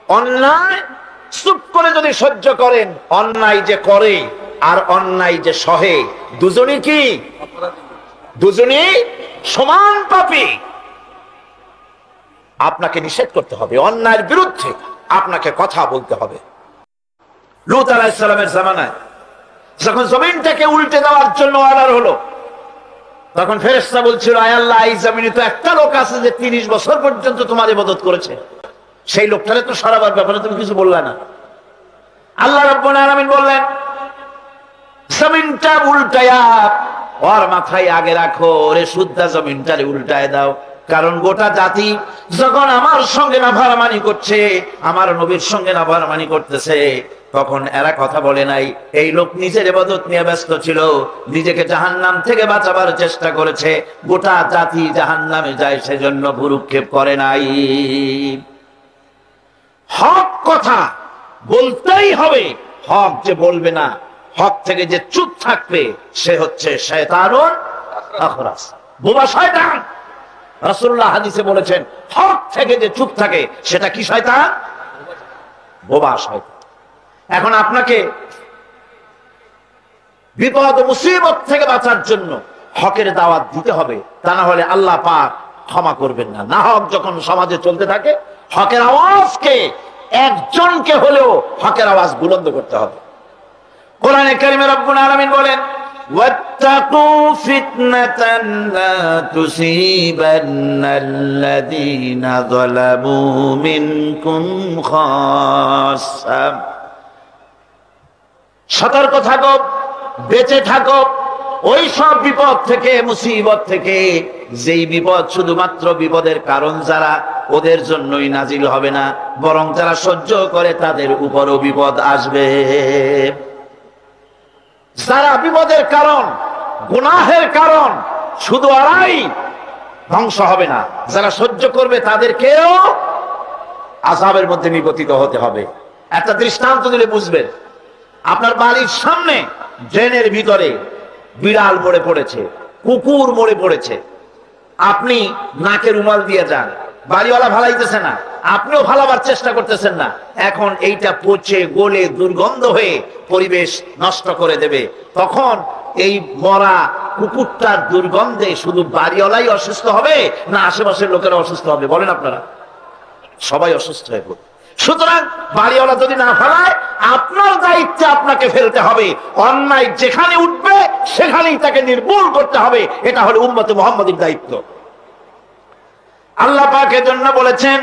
অন্যায় চুপ করে যদি সহ্য করেন, অন্যায় যে করে আর অন্যায় যে সহে, দুজনই কি? দুজনই সমান পাপী। আপনাকে নিষেধ করতে হবে, অন্যায়ের বিরুদ্ধে আপনাকে কথা বলতে হবে। লূত আলাইহিস সালামের জামানায় যখন জমিনটাকে উল্টে দেওয়ার জন্য অর্ডার হলো, তখন ফেরেশতা বলছিল, আয় আল্লাহ, এই জমিনে তো একটা লোক আছে যে 30 বছর পর্যন্ত তোমার ইবাদত করেছে, সেই লোকটারে তো সরাবার ব্যাপারে তুমি কিছু বললে না। আল্লাহ রাব্বুল আলামিন বললেন, জমিনটা উল্টায়া ওর মাথায় আগে রাখো, ওরে শুদ্ধা জমিনটারে উল্টায় দাও। কারণ গোটা জাতি যখন আমার সঙ্গে নাফরমানি করছে, আমার নবীর সঙ্গে নাফরমানি করতেছে, তখন এরা কথা বলে নাই। এই লোক নিজের ইবাদত নিয়ে ব্যস্ত ছিল, নিজেকে জাহান্নাম থেকে বাঁচাবার চেষ্টা করেছে। গোটা জাতি জাহান্নামে যায়, সেজন্য ভুরুক্ষেপ করে নাই। হক কথা বলতেই হবে। হক যে বলবে না, হক থেকে যে চুপ থাকবে, সে হচ্ছে শয়তানুন আখরাস, বোবা শয়তান। রাসূলুল্লাহ হাদিসে বলেছেন, হক থেকে যে চুপ থাকে সেটা কি শয়তান? বোবা শয়তান। এখন আপনাকে বিপদ মুসিবত থেকে বাঁচার জন্য হকের দাওয়াত দিতে হবে, তা না হলে আল্লাহ পাক ক্ষমা করবেন না। না হক যখন সমাজে চলতে থাকে, হকের আওয়াজকে, একজনকে হলেও হকের আওয়াজ বুলন্দ করতে হবে। কোরআনে কারিমে রব্বুল আলামিন বলেন, ওয়াত্তাকু ফিতনাতান লা তুসিবান্নাল্লাযীনা যালামু মিনকুম খাসসা। সতর্ক থাকো, বেঁচে থাকো ওই সব বিপদ থেকে, মুসিবত থেকে, যেই বিপদ শুধুমাত্র বিপদের কারণ যারা, ওদের জন্যই নাজিল হবে না, বরং যারা সহ্য করে তাদের উপরও বিপদ আসবে। যারা বিপদের কারণ, গুনাহের কারণ, শুধু ওরাই ধ্বংস হবে না, যারা সহ্য করবে তাদেরকেও আযাবের মধ্যে নিপতিত হতে হবে। একটা দৃষ্টান্ত দিলে বুঝবেন। আপনার বাড়ির সামনে ড্রেনের ভিতরে বিড়াল মরে পড়েছে, কুকুর মরে পড়েছে, আপনি নাকে রুমাল দিয়ে যান, বাড়িওয়ালা ভালাইতেছে না, আপনিও ভালাবার চেষ্টা করতেছেন না। এখন এইটা পচে গলে দুর্গন্ধ হয়ে পরিবেশ নষ্ট করে দেবে। তখন এই মরা কুকুরটার দুর্গন্ধে শুধু বাড়িওয়ালাই অসুস্থ হবে না আশেপাশের লোকেরা অসুস্থ হবে? বলেন আপনারা, সবাই অসুস্থ হয়ে পড়বে। সুতরাং বাড়িওয়ালা যদি না ফেলায়, আপনার দায়িত্বে আপনাকে ফেলতে হবে। অন্যায় যেখানে উঠবে সেখানেই তাকে নির্মূল করতে হবে। এটা হলো উম্মতে মুহাম্মাদীর দায়িত্ব। আল্লাহ পাক এজন্য বলেছেন,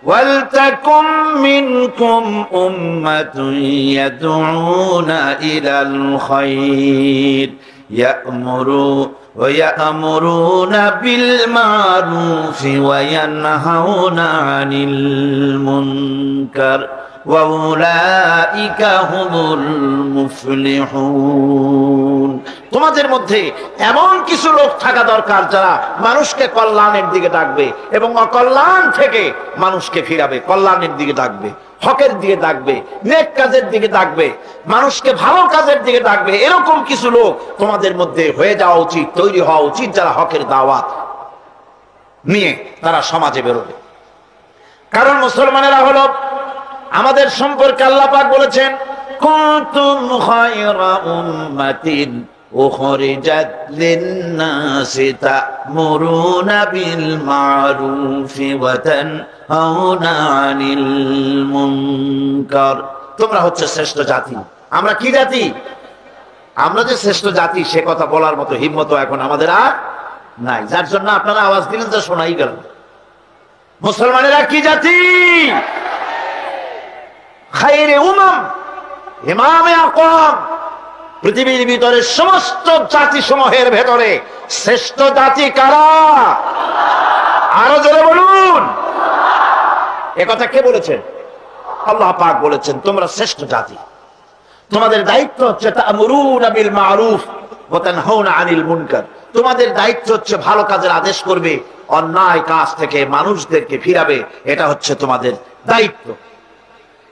ওয়ালতাকুম মিনকুম উম্মাতুন ইয়াদউনা ইলাল খায়র ইয়া'মুরুনা বিল মা'রুফি ওয়া ইয়ানহাউনা আনিল মুনকার ওয়া উলাইকা হুমুল মুফলিহুন। তোমাদের মধ্যে এমন কিছু লোক থাকা দরকার যারা মানুষকে কল্যাণের দিকে ডাকবে এবং অকল্যাণ থেকে মানুষকে ফিরাবে, কল্যাণের দিকে ডাকবে, হকের দিকে ডাকবে, নেক কাজের দিকে ডাকবে, মানুষকে ভালো কাজের দিকে ডাকবে। এরকম কিছু লোক তোমাদের মধ্যে হয়ে যাওয়া উচিত, তৈরি হওয়া উচিত, যারা হকের দাওয়াত নিয়ে তারা সমাজে বেরোবে। কারণ মুসলমানেরা হলো, আমাদের সম্পর্কে আল্লাহ পাক বলেছেন, কুনতুম খায়রা উম্মাতিন উখরিজাত লিন-নাসি তা'মুরুনা বিল মা'রুফি ওয়া তানহাউনা আনিল মুনকার। তোমরা হচ্ছে শ্রেষ্ঠ জাতি। আমরা কি জাতি? আমরা যে শ্রেষ্ঠ জাতি সে কথা বলার মতো হিম্মত এখন আমাদের আর নাই, যার জন্য আপনারা আওয়াজ দিলেন, যা শোনাই গেল। মুসলমানেরা কি জাতি? খায়রে উমাম, ইমামে আকওয়াম। পৃথিবীর ভিতরে সমস্ত জাতি সমূহের ভেতরে শ্রেষ্ঠ জাতি কারা? আরো জোরে বলুন। একথা কে বলেছেন? আল্লাহ পাক বলেছেন, তোমরা শ্রেষ্ঠ জাতি। তোমাদের দায়িত্ব হচ্ছে তা'মুরুনা বিল মা'রুফ ওয়া তানহাউনা আনিল মুনকার। তোমাদের দায়িত্ব হচ্ছে ভালো কাজের আদেশ করবে, অন্যায় কাজ থেকে মানুষদেরকে ফিরাবে। এটা হচ্ছে তোমাদের দায়িত্ব।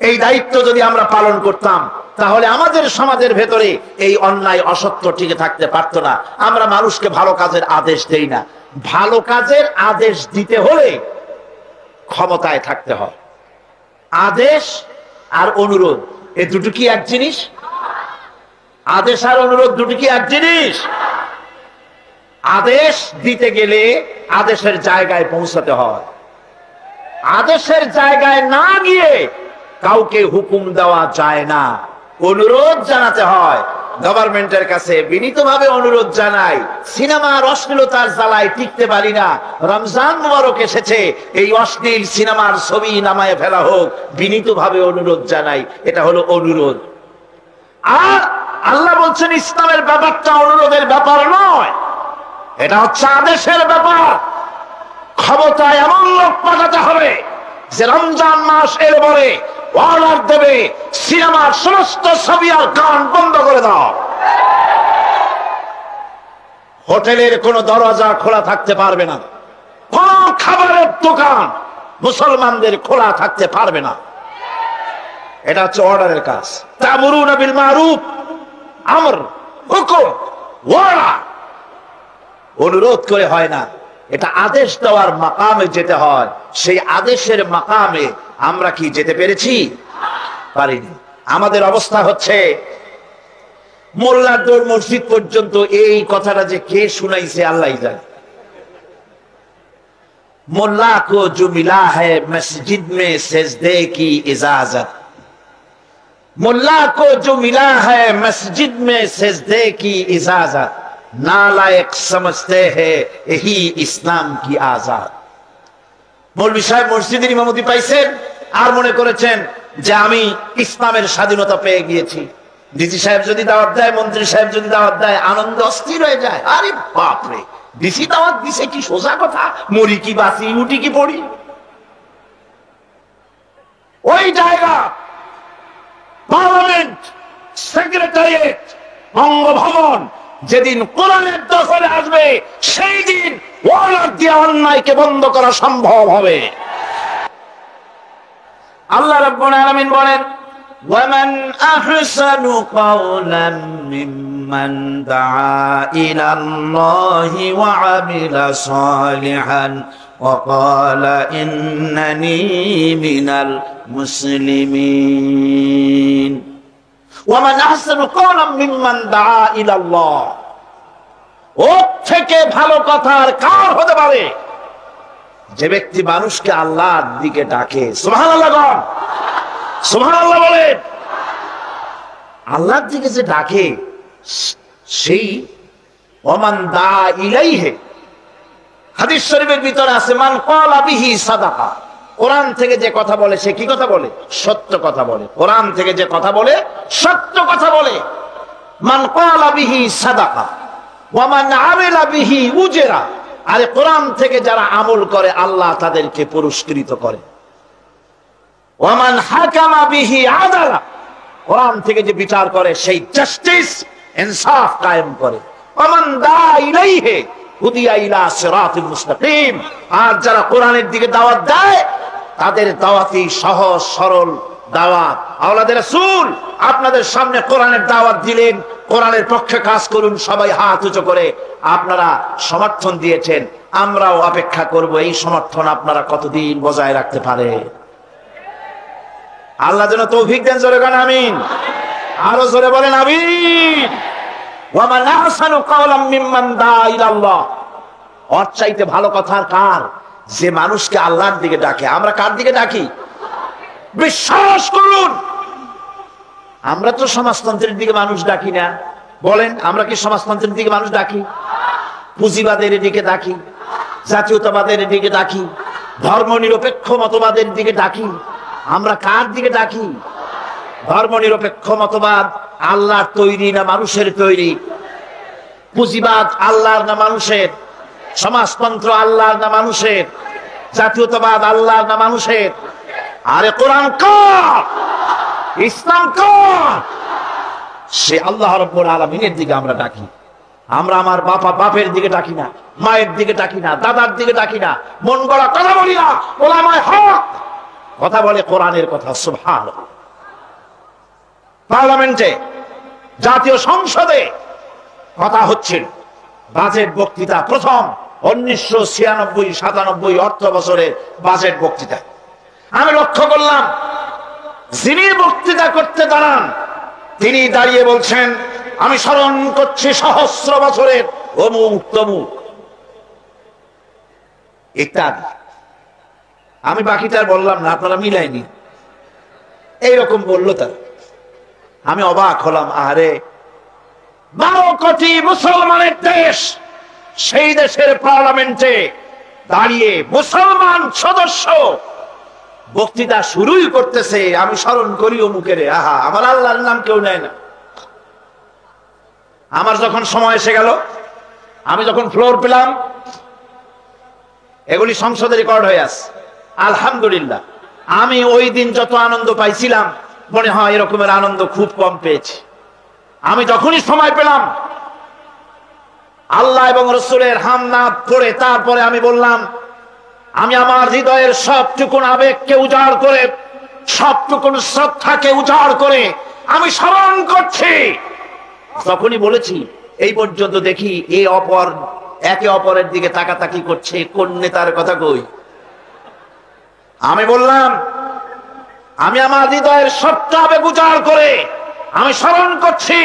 এই দায়িত্ব যদি আমরা পালন করতাম, তাহলে আমাদের সমাজের ভেতরে এই অন্যায় অসত্য টিকে থাকতে পারতো না। আমরা মানুষকে ভালো কাজের আদেশ দেই না। ভালো কাজের আদেশ দিতে হলে ক্ষমতায় থাকতে হয়। আদেশ আর অনুরোধ এই দুটো কি এক জিনিস? আদেশ আর অনুরোধ দুটো কি এক জিনিস? আদেশ দিতে গেলে আদেশের জায়গায় পৌঁছাতে হয়, আদেশের জায়গায় না গিয়ে কাউকে হুকুম দেওয়া যায় না, অনুরোধ জানাতে হয়। গভর্নমেন্টের কাছে বিনীতভাবে অনুরোধ জানাই, সিনেমার অশ্লীলতার জ্বালায় টিকতে পারি না, রমজান মুবারক এসেছে, এই অশ্লীল সিনেমার ছবি নামায় ফেলা হোক, বিনীতভাবে অনুরোধ জানাই। এটা হলো অনুরোধ। আর আল্লাহ বলছেন ইসলামের ব্যাপারটা অনুরোধের ব্যাপার নয়, এটা হচ্ছে আদেশের ব্যাপার। ক্ষমতায় এমন লোক পাঠাতে হবে যে রমজান মাস এর পরে অর্ডার দেবে সিনেমার সমস্ত ছবি আর গান বন্ধ করে দাও। হোটেলের কোনো দরজা খোলা থাকতে পারবে না, কোন খাবারের দোকান মুসলমানদের খোলা থাকতে পারবে না। এটা হচ্ছে অর্ডারের কাজ। তা'মুরুনা বিল মারুফ, আমর, হুকুম, ওয়ার্ডার। অনুরোধ করে হয় না, এটা আদেশ দেওয়ার মাকামে যেতে হয়। সেই আদেশের মাকামে আমরা কি যেতে পেরেছি? পারিনি। আমাদের অবস্থা হচ্ছে মোল্লার দৌড় মসজিদ পর্যন্ত। এই কথাটা যে কে শুনাইছে আল্লাহই জানে। মোল্লা কো জো মিলা হ্যায় মসজিদ মে সেজদে কি ইজাজত, মোল্লা কো জো মিলা হ্যায় মসজিদ মে সেজদে কি ইজাজত, নালায়েক সমঝতে হ্যায় यही ইসলাম কি আজাদ। মৌলভী সাহেব মসজিদের ইমামতি পাইছেন আর মনে করেছেন যে আমি ইসলামের স্বাধীনতা পেয়ে গিয়েছি। ডিসি সাহেব যদি দাওয়াত দেয়, মন্ত্রী সাহেব যদি দাওয়াত দেয়, আনন্দ অস্থির হয়ে যায়। আরে বাপরে, ডিসি দাওয়াত দিছে, কি সোজা কথা, মরি কি বাঁচি, উঠি কি পড়ি। ওই জায়গা পার্লামেন্ট, সেক্রেটারিয়েট, বঙ্গভবন যেদিন কোরআনের দখলে আসবে, সেই দিন ওয়ার্ডার দিয়ে অন্যায়কে বন্ধ করা সম্ভব হবে। আল্লাহ রাব্বুল আলামিন বলেন, ওয়ামান আহসানু কাওলান মিম্মান দাআ ইলাল্লাহি ওয়া আমিলা সালিহান ওয়া ক্বালা ইন্নানি মিনাল মুসলিমিন। ওয়ামান আহসানু কাওলান মিম্মান দাআ ইলাল্লাহ, ওর থেকে ভালো কথা আর কার হতে পারে? যে ব্যক্তি মানুষকে আল্লাহর দিকে ডাকে। সুবহানাল্লাহ বলেন, সুবহানাল্লাহ বলেন। আল্লাহর দিকে যে ডাকে সেই ওমান দা ইলাইহি, হাদিস শরীফের ভিতরে আছে মান ক্বালা বিহি সাদাকা। কোরআন থেকে যে কথা বলে সে কি কথা বলে? সত্য কথা বলে। কোরআন থেকে যে কথা বলে সত্য কথা বলে। মান ক্বালা বিহি সাদাকা ওয়া মান আমিলা বিহি উজরা। আরে কোরআন থেকে যারা আমল করে আল্লাহ তাদেরকে পুরস্কৃত করে। ওয়া মান হাকামা বিহি আদালা, কোরআন থেকে যে বিচার করে সেই জাস্টিস, ইনসাফ কায়েম করে। ওয়া মান দা ইলাইহি হুদিয়া ইলা সিরাতিল মুস্তাকিম। আর যারা কোরআনের দিকে দাওয়াত দেয় তাদের দাওয়াতই সহজ সরল দাওয়াত। আওলাদে রাসূল আপনাদের সামনে কোরআনের দাওয়াত দিলেন, কোরআনের পক্ষে কাজ করুন, সবাই হাত উঁচু করে আপনারা সমর্থন দিয়েছেন। আমরাও অপেক্ষা করব এই সমর্থন আপনারা কতদিন বজায় রাখতে পারে। আল্লাহ যেন তৌফিক দেন। জোরে বলেন আমিন। আরো জোরে বলেন আমিন। ওয়া মান আহসানু কাওলাম মিম্মান দাআ ইলাল্লাহ, ওর চাইতে ভালো কথা কার? যে মানুষকে আল্লাহর দিকে ডাকে। আমরা কার দিকে ডাকি? বিশ্বাস করুন, আমরা তো সমাজতন্ত্রের দিকে মানুষ ডাকি না। বলেন, আমরা কি সমাজতন্ত্রের দিকে মানুষ ডাকি? পুঁজিবাদের দিকে ডাকি, জাতীয়তাবাদের দিকে ডাকি, ধর্ম নিরপেক্ষ মতবাদের দিকে ডাকি। আমরা কার দিকে ডাকি? ধর্ম নিরপেক্ষ মতবাদ আল্লাহর তৈরি না মানুষের তৈরি? পুঁজিবাদ আল্লাহর না মানুষের? সমাজতন্ত্র আল্লাহর না মানুষের? জাতীয়তাবাদ আল্লাহর না মানুষের? আরে কোরআন কার? ইসলাম কার? সে আল্লাহ রাব্বুল আলামিনের দিকে আমরা ডাকি। আমরা আমার বাপের দিকে ডাকি না, মায়ের দিকে ডাকি না, দাদার দিকে ডাকি না, মন গড়া কথা বলি না। ওলামায়ে হক কথা বলে কোরআনের কথা। সুবহানাল্লাহ। পার্লামেন্টে, জাতীয় সংসদে কথা হচ্ছে বাজেট বক্তৃতা, প্রথম 1996-97 অর্থ বছরের বাজেট বক্তৃতা। আমি লক্ষ্য করলাম যিনি বক্তৃতা করতে দাঁড়ান তিনি দাঁড়িয়ে বলছেন, আমি স্মরণ করছি সহস্র বছরের অমুক তমুক ইত্যাদি। আমি বাকিটা বললাম না, আপনারা মিলাইনি, এইরকম বললো তারা। আমি অবাক হলাম, আরে 12 কোটি মুসলমানের দেশ, সেই দেশের পার্লামেন্টে দাঁড়িয়ে মুসলমান সদস্য বক্তৃতা শুরুই করতেছে, আমি স্মরণ করি অমুকের। আহা, আমার আল্লাহর নাম কেউ নেয় না। আমার যখন সময় এসে গেল, আমি যখন ফ্লোর পেলাম, এগুলি সংসদে রেকর্ড হয়ে আছে, আলহামদুলিল্লাহ। আমি ওই দিন যত আনন্দ পাইছিলাম, মনে হয় এরকমের আনন্দ খুব কম পেয়েছি। আমি যখনই সময় পেলাম আল্লাহ এবং রসুলের হামনাদ পড়ে তারপরে আমি বললাম, আমি আমার হৃদয়ের সবটুকুন আবেগকে উজাড় করে, সবটুকুন শ্রদ্ধাকে উজাড় করে আমি স্মরণ করছি। যখনই বলেছি এই পর্যন্ত দেখি একে অপরের দিকে তাকাতাকি করছে, কোন নেতার কথা কই। আমি বললাম, আমি আমার হৃদয়ের সবটা আবেগ উজাড় করে আমি স্মরণ করছি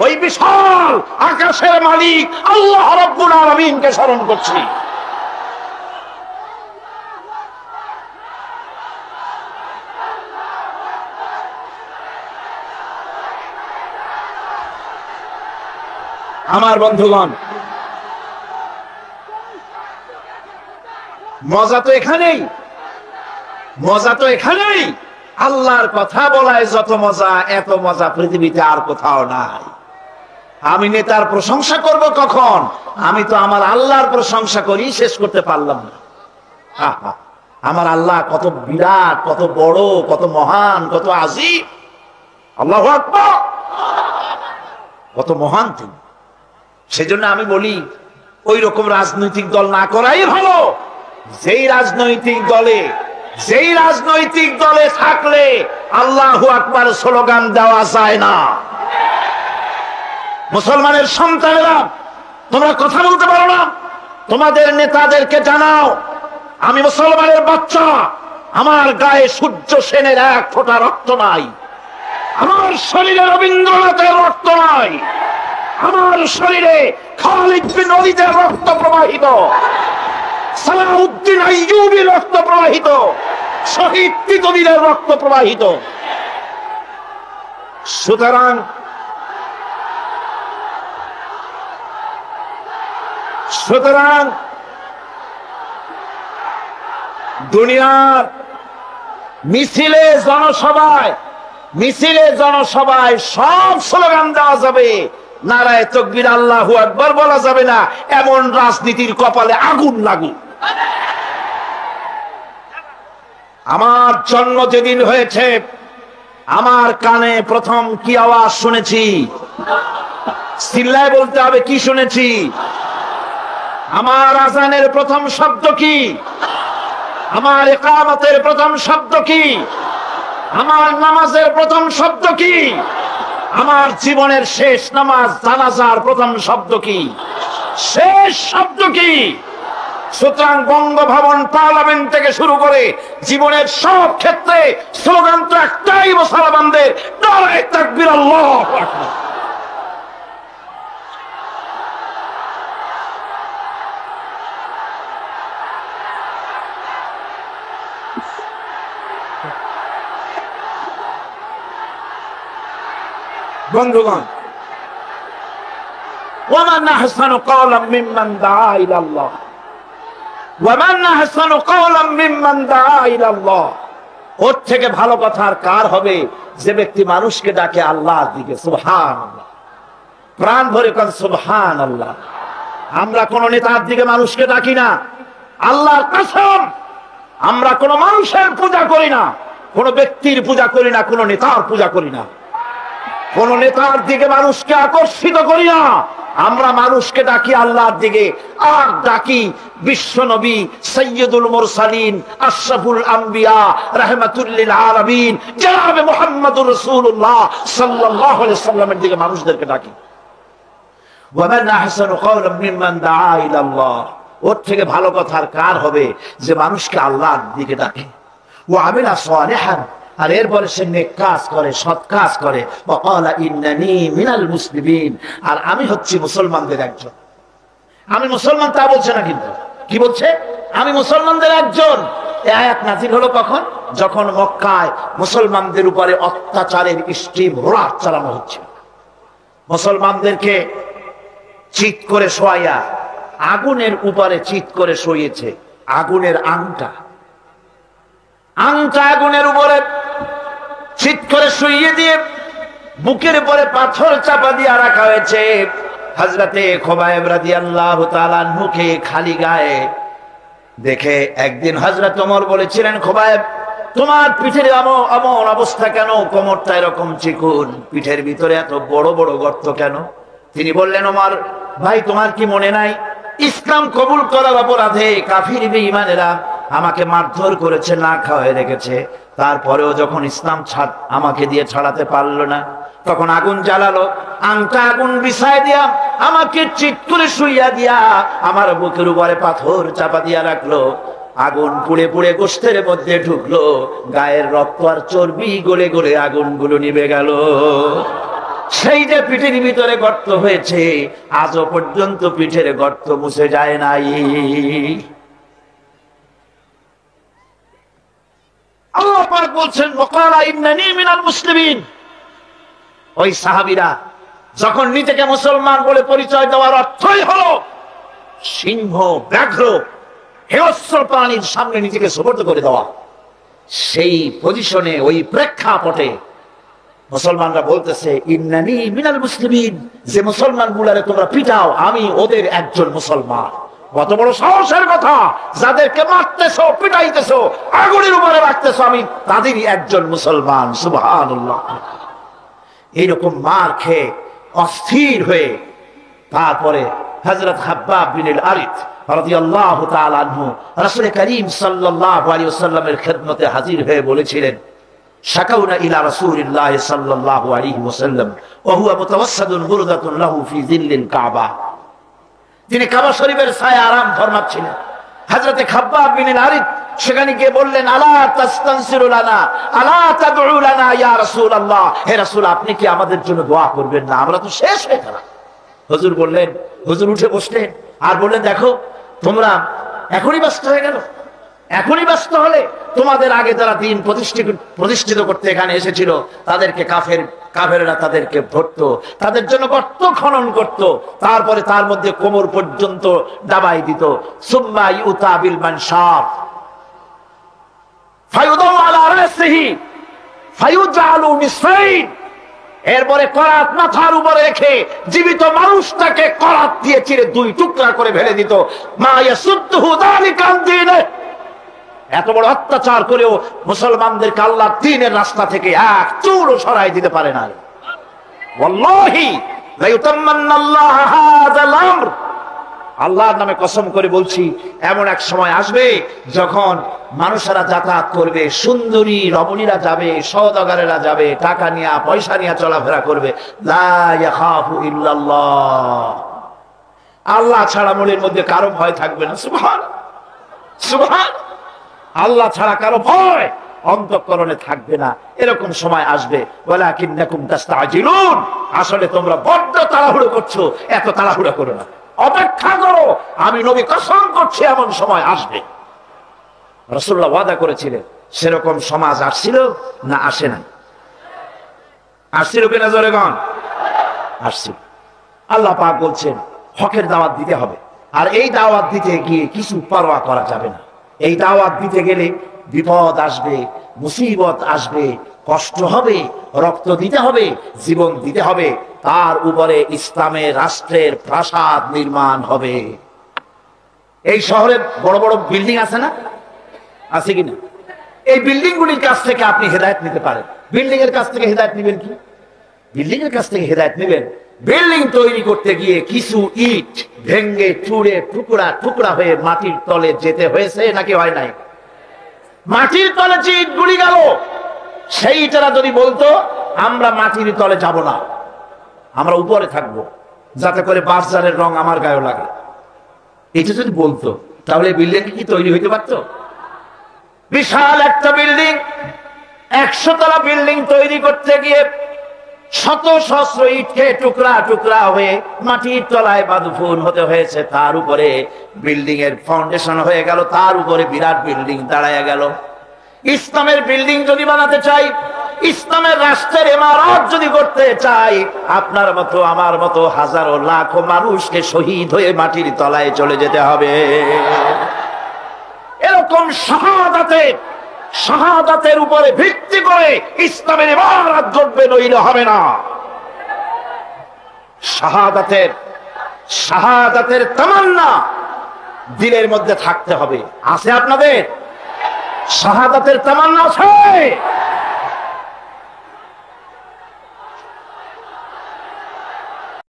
ওই বিশাল আকাশের মালিক আল্লাহ রাব্বুল আলামিনকে স্মরণ করছি। আমার বন্ধুগণ, মজা তো এখানেই, মজা তো এখানেই। আল্লাহর কথা বলায় যত মজা, এত মজা পৃথিবীতে আর কোথাও নাই। আমি নেতার প্রশংসা করব কখন? আমি তো আমার আল্লাহর প্রশংসা করি, শেষ করতে পারলাম না। আমার আল্লাহ কত বিরাট, কত বড়, কত মহান, কত আজিম। আল্লাহু আকবার, কত মহান তিনি। সেজন্য আমি বলি, ওই রকম রাজনৈতিক দল না করাই ভালো। যেই রাজনৈতিক দলে থাকলে আল্লাহু আকবার স্লোগান দেওয়া যায় না। মুসলমানের সন্তানেরা, তোমরা কথা বলতে পারো না, তোমাদের নেতাদেরকে জানাও, আমি মুসলমানের বাচ্চা, আমার গায়ে সূর্য সেনের এক ফোঁটা রক্ত নাই, আমার শরীরে রবীন্দ্রনাথের রক্ত নাই, আমার শরীরে খালিদ বিন ওয়ালিদের রক্ত প্রবাহিত, সালাউদ্দিন আইয়ুবীর রক্ত প্রবাহিত, শহীদ তিতুমীরের রক্ত প্রবাহিত। সুতরাং দুনিয়ার মিছিলে জনসভায় সব স্লোগান দেওয়া যাবে, নারায়ে তাকবীর আল্লাহু আকবার বলা যাবে না। এমন রাজনীতির কপালে আগুন লাগুক। আমার জন্ম যেদিন হয়েছে, আমার কানে প্রথম কি আওয়াজ শুনেছি? চিল্লায় বলতে হবে, কি শুনেছি? আমার আযানের প্রথম শব্দ কি? আমার ইকামতের প্রথম শব্দ কি? আমার নামাজের প্রথম শব্দ কি? আমার জীবনের শেষ নামাজ জানাজার প্রথম শব্দ কি? শেষ শব্দ কি? সুতরাং বঙ্গভবন, পার্লামেন্ট থেকে শুরু করে জীবনের সব ক্ষেত্রে স্লোগান তো একটাই মুসলমানদের, নারায়ে তাকবীর আল্লাহু আকবার। বন্ধুগণ, ওয়ামান আহসানু কাওলাম মিম্মান দাআ ইলাল্লাহ, ওয়ামান আহসানু কাওলাম মিম্মান দাআ ইলাল্লাহ। ওর থেকে ভালো কথা আর কার হবে যে ব্যক্তি মানুষকে ডাকে আল্লাহর দিকে। সুবহানাল্লাহ, প্রাণ ভরে কোন সুবহানাল্লাহ। আমরা কোন নেতার দিকে মানুষকে ডাকি না, আল্লাহর কসম। আমরা কোন মানুষের পূজা করি না, কোন ব্যক্তির পূজা করি না, কোন নেতার পূজা করি না, কোন নেতার দিকে মানুষকে আকর্ষিত করি না। আমরা মানুষকে ডাকি আল্লাহর দিকে, আর ডাকি বিশ্ব নবী সাইয়্যিদুল মুরসালিন আশরাফুল আম্বিয়া রাহমাতুল লিল আলামিন জনাবে মুহাম্মদুর রাসূলুল্লাহ সাল্লাল্লাহু আলাইহি ওয়াসাল্লামের দিকে মানুষদেরকে ডাকি। ওয়ামান আহসানু কাওলাম মিম্মান দাআ ইলাল্লাহ। ওর থেকে ভালো কথা আর কার হবে যে মানুষকে আল্লাহর দিকে ডাকে। ওয়া আমিলা সালিহান, আর এরপরে সে নেক কাজ করে, সৎ কাজ করে, ওয়াকালা ইন্নানি মিনাল মুসলিমিন, আর আমি হচ্ছি মুসলমানদের একজন। আমি মুসলমান তা বলছে না, কিন্তু কি বলছে? আমি মুসলমানদের একজন। এই আয়াত নাযিল হলো কখন? যখন মক্কায় মুসলমানদের উপরে অত্যাচারের স্টিম রোলার চালানো হচ্ছে। মুসলমানদেরকে চিৎ করে শোয়াইয়া আগুনের উপরে চিৎ করে শোয়েছে। আগুনের আংটা আগুনের উপরে চিৎ করে শুইয়ে দিয়ে বুকের উপরে পাথর চাপা দিয়ে রাখা হয়েছে। হযরতে খুবাইব রাদিয়াল্লাহু তাআলা মুখে খালি গায়ে দেখে একদিন হযরত ওমর বলেছিলেন, খুবাইব, তোমার পিঠের এমন অবস্থা কেন? কোমরটা এরকম চিকুন, পিঠের ভিতরে এত বড় বড় গর্ত কেন? তিনি বললেন, ওমর ভাই, তোমার কি মনে নাই ইসলাম কবুল করার অপরাধে কাফির বেঈমানেরা আমাকে মারধর করেছে, না খাওয়ায় রেখেছে, তারপরেও যখন ইসলাম আমাকে দিয়ে ছাড়াতে পারলো না, তখন আগুন জ্বালালো, আংটা আগুন বিছায় দিয়া আমাকে চিৎ করে শুইয়া দিয়া আমার বুকের উপরে পাথর চাপা দিয়া রাখলো। আগুন পুড়ে পুড়ে গোশতের মধ্যে ঢুকলো, গায়ের রক্ত আর চর্বি গলে গলে আগুনগুলো নিভে গেল। সেই যে পিঠের ভিতরে গর্ত হয়েছে, আজও পর্যন্ত পিঠের গর্ত মুছে যায় নাই। আল্লাহ পাক বলছেন, ওয়াকালা ইন্নানি মিনাল মুসলিমিন। ওই সাহাবীরা যখন নিজেকে মুসলমান বলে পরিচয় দেওয়ার অর্থই হলো সিংহ, ব্যাঘ্র, হিংস্র প্রাণীর সামনে নিজেকে সুপর্দ করে দেওয়া, সেই পজিশনে, ওই প্রেক্ষাপটে মুসলমানরা বলতেছে, ইন্নানি মিনাল মুসলিমিন, যে মুসলমান গুলারে তোমরা পিটাও, আমি ওদের একজন মুসলমান। কত বড় সাহসের কথা! যাদেরকে মারতেছো, পিটাইতেছো, আগুনের উপরে রাখতেছো, আমি তাদেরই একজন মুসলমান। সুবহানাল্লাহ। এইরকম মার খেয়ে অস্থির হয়ে তারপরে হযরত খাব্বাব বিন আল-আরিত রাদিয়াল্লাহু তাআলা আনহু রাসূল করিম সাল্লাল্লাহু আলাইহি ওয়াসাল্লামের খেদমতে হাজির হয়ে বলেছিলেন, শাকাউনা ইলা রাসূলিল্লাহ সাল্লাল্লাহু আলাইহি ওয়াসাল্লাম ওয়া হুয়া মুতাওয়াসসাদুন বুরদাতুন লাহু ফি যিল্লিল কাবা। তিনি কাবা শরীফের ছায়ায় আরাম ফরমাচ্ছিলেন। হযরত খাব্বাব বিন আল-আরিত সেখানে গিয়ে বললেন, আলা তাস্তানসিরু লানা, আলা তাদউ লানা ইয়া রাসূলুল্লাহ, হে রাসূল, আপনি কি আমাদের জন্য দোয়া করবেন না? আমরা তো শেষ হয়ে গেলাম। হুজুর বললেন, হুজুর উঠে বসলেন আর বললেন, দেখো, তোমরা এখনই ব্যস্ত হয়ে গেল। এখনই ব্যস্ত হলে তোমাদের আগে যারা দিন প্রতিষ্ঠিত করতে এখানে এসেছিল, তাদেরকে কাফেররা তাদেরকে ধরতো, তাদের জন্য গর্ত খনন করত, তারপরে তার মধ্যে কোমর পর্যন্ত ডাবাই দিত। সুম্মা ইউতা বিল মানশাব ফায়ুদাউ আলা রাসিহি ফায়ুজালু নিসফাইন, এরপরে করাত মাথার উপরে রেখে জীবিত মানুষটাকে করাত দিয়ে চিরে দুই টুকরা করে ফেলে দিত। মা ইয়াসুদ্দুহু যালিকা আন দীনে, এত বড় অত্যাচার করেও মুসলমানদেরকে আল্লাহর দ্বীনের রাস্তা থেকে এক চুলও সরাই দিতে পারে না। ওয়াল্লাহি লা ইউতাম্মান্নাল্লাহু হাযাল আমর, আল্লাহর নামে কসম করে বলছি, এমন এক সময় আসবে যখন মানুষেরা যাতায়াত করবে, সুন্দরী রমণীরা যাবে, সওদাগরেরা যাবে, টাকা নিয়ে পয়সা নিয়ে চলাফেরা করবে, লা ইয়াখাফু ইল্লাল্লাহ, আল্লাহ ছাড়া মনের মধ্যে কারো ভয় থাকবে না। সুবহান সুবহান, আল্লাহ ছাড়া কারো ভয় অন্তঃকরণে থাকবে না। এরকম সময় আসবে, ওয়ালাকিন্নাকুম তাস্তাজিলুন, আসলে তোমরা বড্ড তাড়াহুড়ো করছো, এত তাড়াহুড়ো করো না, অপেক্ষা করো, আমি নবী কসম করছি এমন সময় আসবে। রাসূলুল্লাহ ওয়াদা করেছিলেন। সেরকম সমাজ আসছিল না আসে নাই? আসছিল কিনা জোরে গণ? আসছিল। আল্লাহ পাক বলছেন, হকের দাওয়াত দিতে হবে, আর এই দাওয়াত দিতে গিয়ে কিছু পরোয়া করা যাবে না। এই দাওয়াত দিতে গেলে বিপদ আসবে, মুসিবত আসবে, কষ্ট হবে, রক্ত দিতে হবে, জীবন দিতে হবে, তার উপরে ইসলামের রাষ্ট্রের প্রাসাদ নির্মাণ হবে। এই শহরে বড় বড় বিল্ডিং আছে না? আছে কিনা? এই বিল্ডিং গুলির কাছ থেকে আপনি হেদায়েত নিতে পারেন। বিল্ডিং এর কাছ থেকে হেদায়েত নেবেন কি? বিল্ডিং এর কাছ থেকে হেদায়েত নেবেন, বিল্ডিং তৈরি করতে গিয়ে কিছু ইট ভেঙ্গে চুরে টুকরা টুকরা হয়ে মাটির তলে যেতে হয়েছে নাকি হয় নাই? মাটির তলে যে ইট গুলি গেল, সেই ইটেরা যদি বলতো আমরা মাটির তলে যাব না, আমরা উপরে থাকবো, যাতে করে বাজারের রং আমার গায়ে লাগে, এটা যদি বলতো, তাহলে বিল্ডিং কি তৈরি হইতে পারতো? বিশাল একটা বিল্ডিং, 100 তলা বিল্ডিং তৈরি করতে গিয়ে শত সহস্র ইটকে টুকরা টুকরা হয়ে মাটির তলায় বাঁধফুন হতে হয়েছে, তার উপরে বিল্ডিং এর ফাউন্ডেশন হয়ে গেল, তার উপরে বিরাট বিল্ডিং দাঁড়ায় গেল। ইসলামের বিল্ডিং যদি বানাতে চাই, ইসলামের রাষ্ট্রের ইমারত যদি করতে চাই, আপনার মতো আমার মতো হাজারো লাখো মানুষকে শহীদ হয়ে মাটির তলায় চলে যেতে হবে। এরকম শাহাদাতের উপরে ভিত্তি করে ইসলামের ইমারত গড়বে, নইলে হবে না। শাহাদাতের তামান্না দিলের মধ্যে থাকতে হবে। আছে আপনাদের শাহাদাতের তামান্না? আছে।